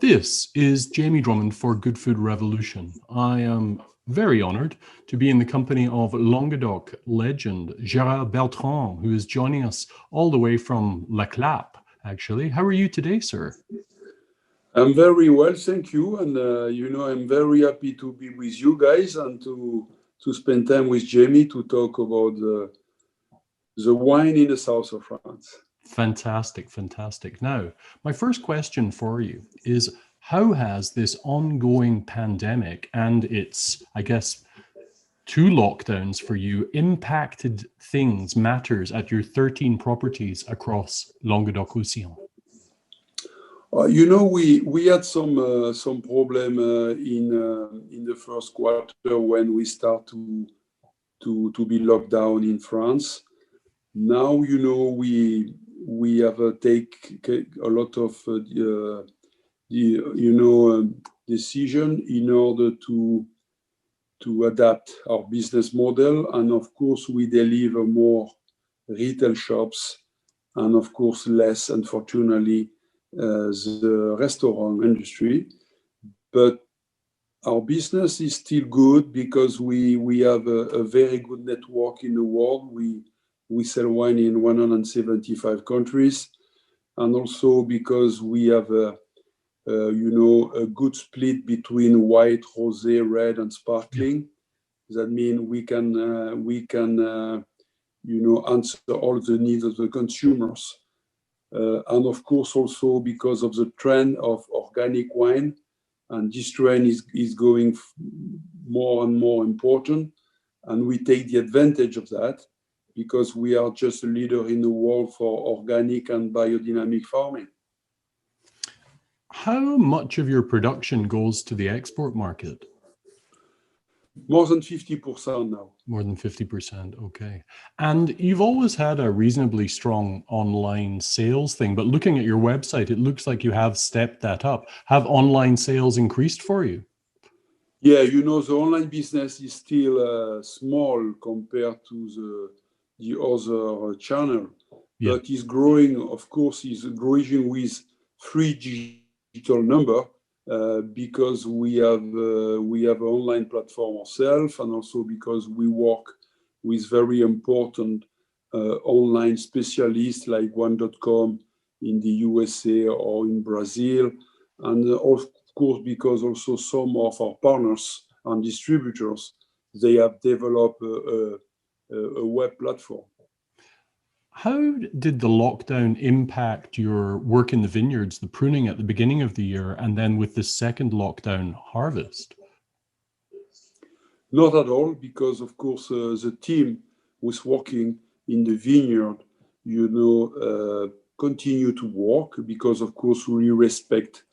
This is Jamie Drummond for Good Food Revolution. I am very honored to be in the company of Languedoc legend Gérard Bertrand, who is joining us all the way from La Clappe, actually. How are you today, sir? I'm very well, thank you. And I'm very happy to be with you guys and to spend time with Jamie to talk about the wine in the south of France. Fantastic, fantastic. Now, my first question for you is, how has this ongoing pandemic and its, I guess, two lockdowns for you impacted matters at your 13 properties across Languedoc-Roussillon? We had some problem in the first quarter when we start to be locked down in France. Now we have take a lot of decision in order to adapt our business model, and of course we deliver more retail shops, and of course less, unfortunately, the restaurant industry. But our business is still good because we have a very good network in the world. We sell wine in 175 countries, and also because we have a good split between white, rosé, red, and sparkling. That means we can answer all the needs of the consumers. And of course, also because of the trend of organic wine, and this trend is going more and more important, and we take the advantage of that because we are just a leader in the world for organic and biodynamic farming. How much of your production goes to the export market? More than 50% now. More than 50%, okay. And you've always had a reasonably strong online sales thing, but looking at your website, it looks like you have stepped that up. Have online sales increased for you? Yeah, the online business is still small compared to the other channel, but is growing, of course, is growing with 3 digital number. Because we have an online platform ourselves, and also because we work with very important online specialists like One.com in the USA or in Brazil, and of course because also some of our partners and distributors, they have developed a web platform. How did the lockdown impact your work in the vineyards, the pruning at the beginning of the year, and then with the second lockdown, harvest? Not at all, because of course the team was working in the vineyard, continue to work because of course we respect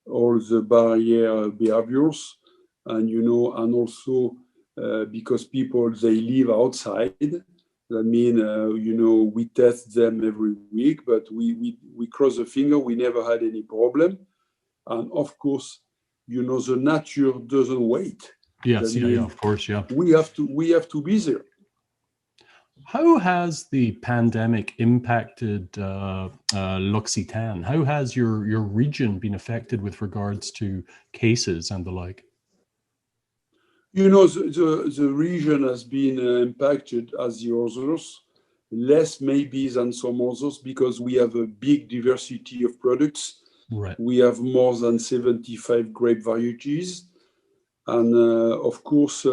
all the barrier behaviors, and and also because people they live outside. That means, we test them every week, but we cross the finger, we never had any problem. And of course, the nature doesn't wait. Yes, of course, yeah. We have to be there. How has the pandemic impacted L'Occitane? How has your region been affected with regards to cases and the like? The region has been impacted as the others, less maybe than some others, because we have a big diversity of products. Right. We have more than 75 grape varieties. And of course,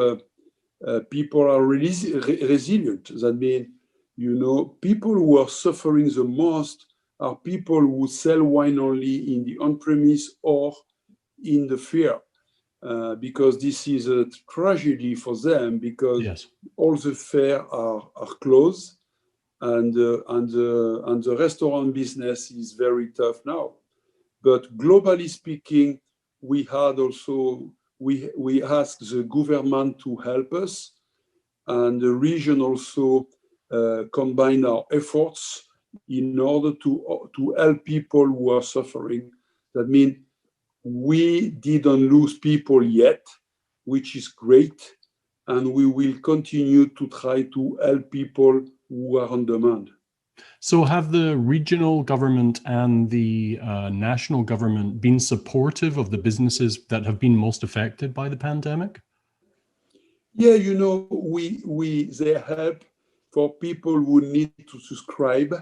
people are resilient. That means, people who are suffering the most are people who sell wine only in the on-premise or in the fair. Because this is a tragedy for them, because all the fair are closed, and the restaurant business is very tough now. But globally speaking, we asked the government to help us, and the region also combined our efforts in order to help people who are suffering. That means we didn't lose people yet, which is great, and we will continue to try to help people who are on demand. So have the regional government and the national government been supportive of the businesses that have been most affected by the pandemic? Yeah, they help for people who need to subscribe,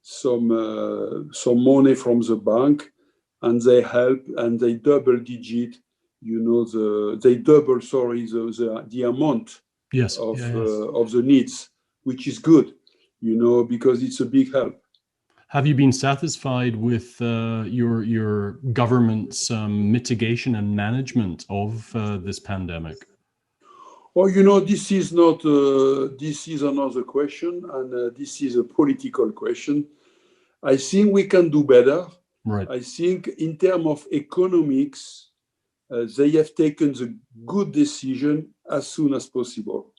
some money from the bank, and they help and they double digit, they double, sorry, the amount Yes. of Yeah, yes. of the needs, which is good, because it's a big help. Have you been satisfied with your government's mitigation and management of this pandemic? Oh, this is not. This is another question, and this is a political question. I think we can do better. Right. I think in terms of economics, they have taken the good decision as soon as possible,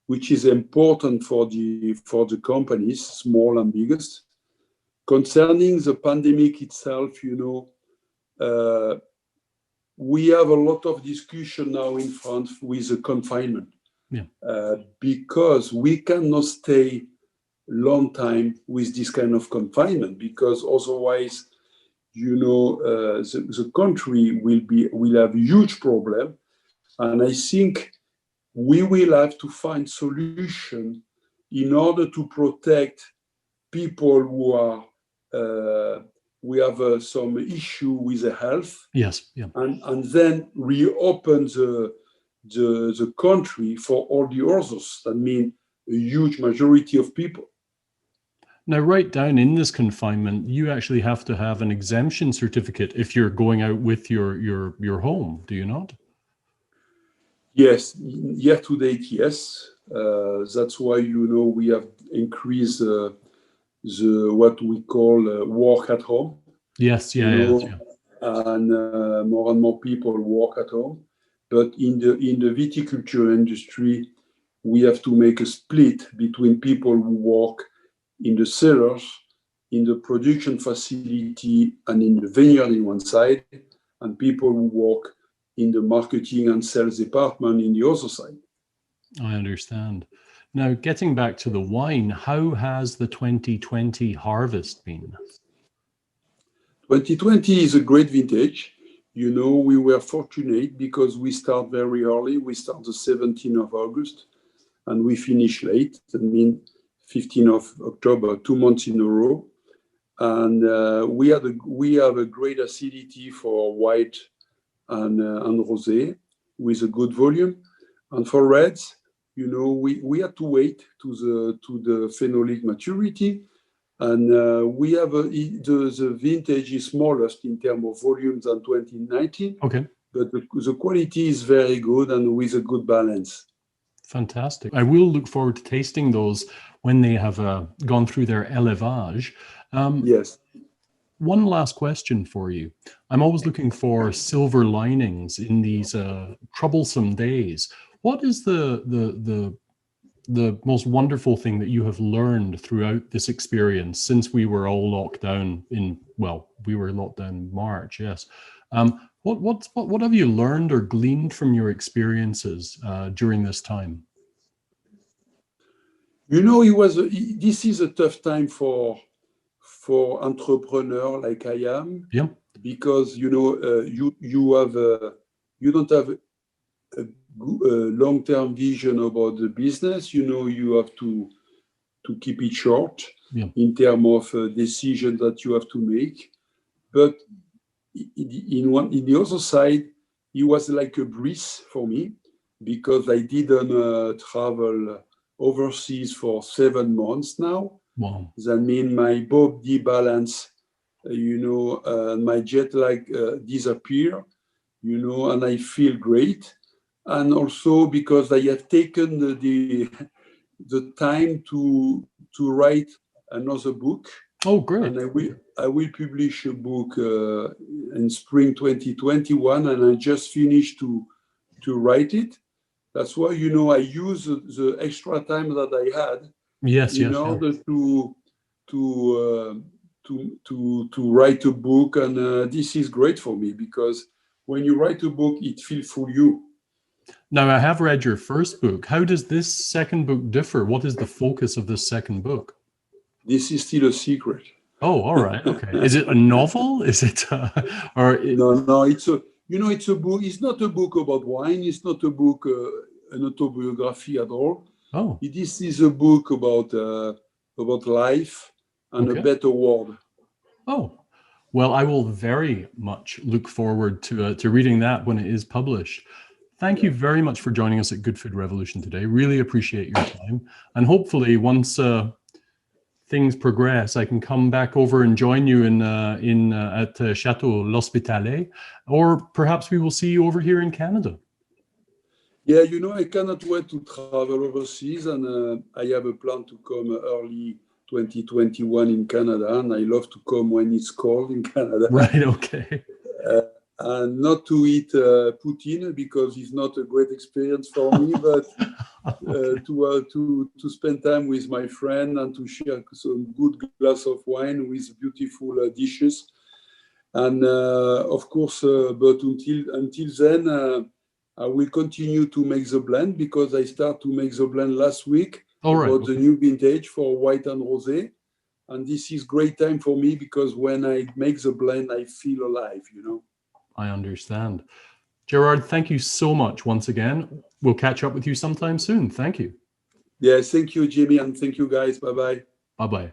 which is important for the companies, small and biggest. Concerning the pandemic itself, we have a lot of discussion now in France with the confinement. Yeah. Because we cannot stay long time with this kind of confinement, because otherwise, the country will have huge problem, and I think we will have to find solution in order to protect people who are we have some issue with the health. Yes. Yeah. And then reopen the country for all the others. That means a huge majority of people. Now, right down in this confinement, you actually have to have an exemption certificate if you're going out with your home, do you not? Yes, year to date, yes. That's why we have increased the what we call work at home. Yes, yeah. And more people work at home. But in the viticulture industry, we have to make a split between people who work in the cellars, in the production facility, and in the vineyard in one side, and people who work in the marketing and sales department in the other side. I understand. Now, getting back to the wine, how has the 2020 harvest been? 2020 is a great vintage. We were fortunate because we start very early. We start the 17th of August and we finish late. That means 15th of October, 2 months in a row. And we have a great acidity for white and rosé with a good volume. And for reds, we had to wait to the phenolic maturity. And we have the vintage is smallest in terms of volume than 2019. Okay. But the quality is very good and with a good balance. Fantastic. I will look forward to tasting those when they have gone through their élevage. Yes. One last question for you. I'm always looking for silver linings in these troublesome days. What is the most wonderful thing that you have learned throughout this experience since we were all locked down we were locked down in March, yes. What have you learned or gleaned from your experiences during this time? This is a tough time for entrepreneur like I am. Yeah. Because you don't have a long-term vision about the business. You have to keep it short. Yeah. In terms of decision that you have to make. But in the other side, it was like a breeze for me because I didn't travel overseas for 7 months now. Wow. That means my body balance, my jet lag disappear, and I feel great. And also because I have taken the time to write another book. Oh, great. And I will publish a book in spring 2021, and I just finished to write it. That's why, I use the extra time that I had in order to write a book. And this is great for me because when you write a book, it feels for you. Now, I have read your first book. How does this second book differ? What is the focus of this second book? This is still a secret. Oh, all right. Okay. Is it a novel? Is it, No, it's a, it's a book. It's not a book about wine. It's not a book, an autobiography at all. Oh, This is a book about life and okay. a better world. Oh, well, I will very much look forward to reading that when it is published. Thank you very much for joining us at Good Food Revolution today. Really appreciate your time. And hopefully once things progress, I can come back over and join you at Chateau L'Hospitalet, or perhaps we will see you over here in Canada. Yeah, I cannot wait to travel overseas, and I have a plan to come early 2021 in Canada, and I love to come when it's cold in Canada. Right, okay. And not to eat poutine, because it's not a great experience for me, but to spend time with my friend and to share some good glass of wine with beautiful dishes. And of course, but until then, I will continue to make the blend, because I start to make the blend last week about the new vintage for white and rosé. And this is great time for me, because when I make the blend, I feel alive, I understand. Gerard, thank you so much once again. We'll catch up with you sometime soon. Thank you. Yeah, thank you, Jimmy, and thank you, guys. Bye-bye. Bye-bye.